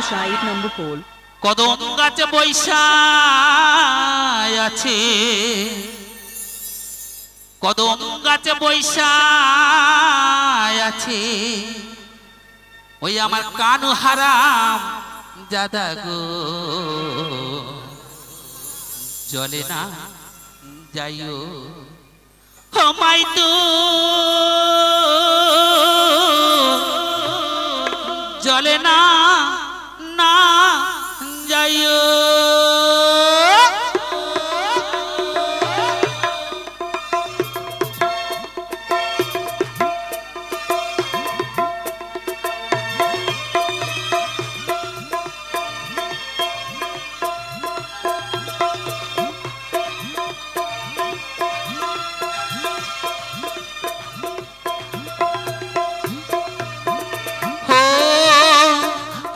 side number 4. কদম গাছে বৈশা আছে কদম গাছে বৈশা আছে ওই আমার কানু হারাম জাদা গো জলে না যাইও হমাই তো জলে না না যাইও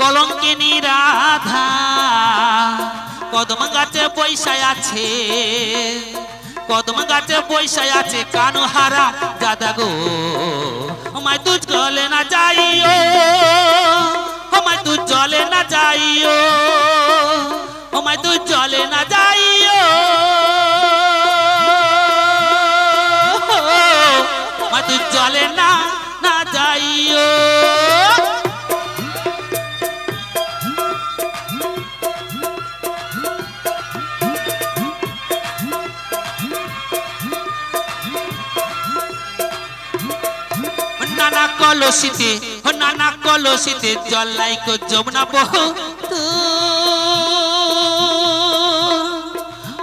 কলঙ্কিনী রাধা কদম গাছে বৈশা আছে কদম গাছে বৈশা আছে কানু হারাম জাদা গো আমায় তুই চলে না যাইও আমায় তুই চলে না যাইও আমায় তুই চলে না যাইও আমায় তুই চলে না না যাইও নানা কলসিতে জল লাইক যমুনা বহু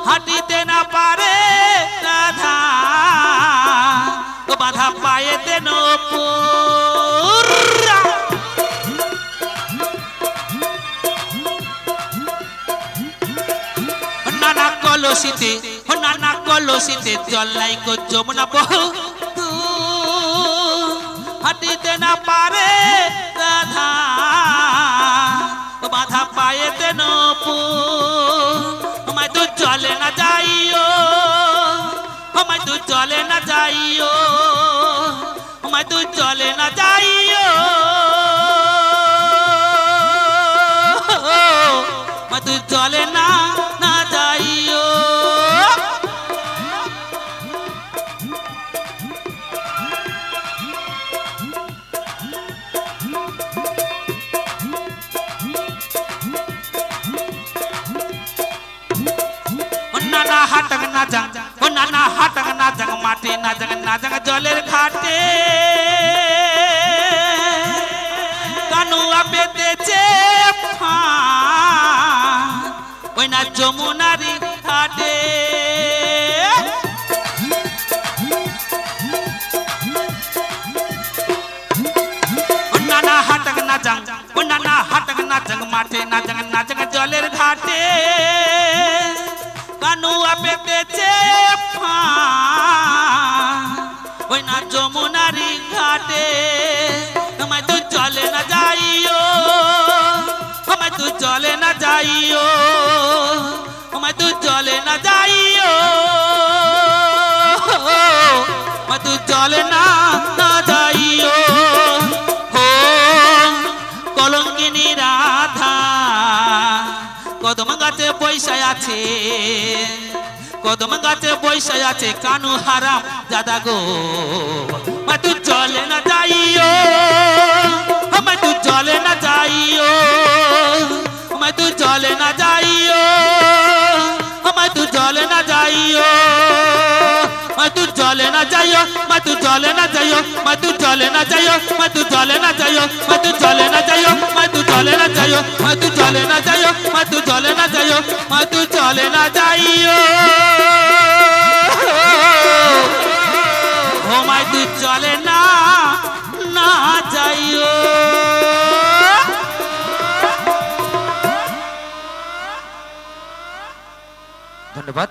হাঁটিতে না পারে রাধা বাধা পায়েতে নপুর নানা কলসিতে জল লাইক যমুনা বহু হাঁটিতে না পারে রাধা বাধা পায়েতে নপুর আমায় তুই চলে না যাইও আমায় তুই চলে না যাইও আমায় তুই চলে না যাইও আমায় তুই চলে না না যাইও নানা হাটক না যাং মাটি না যাং জলের ঘাটে কানুয়া পেতেছে ওই না যমুনারি ঘাটে নানা হাটক না যাং মাটি না যাং জলের ঘাটে কানুয়া পেতেছে ওই না যমুনারি ঘাটে আমায় তুই চলে না যাইও আমায় তুই চলে না যাইও আমায় তুই চলে না যাইও আমায় তুই চলে না না যাইও হো কলঙ্কিনী রাধা কদম গাছে বৈশা আছে কদম গাছে বৈশা আছে কানু হারাম জাদা গো আমায় তুই চলে না যাইও আমায় তুই চলে না যাইও আমায় তুই চলে না যাইও আমায় তুই চলে না যাইও আমায় তুই চলে না যাইও আমায় তুই চলে না যাইও আমায় তুই চলে না যাইও আমায় তুই চলে না যাইও আমায় তুই চলে না যাইও আমায় তুই চলে না যাইও আমায় তুই চলে না যাইও আমায় তুই চলে না যাইও আমায় তুই চলে না যাইও আমায় তুই চলে না না যাইও ধন্যবাদ।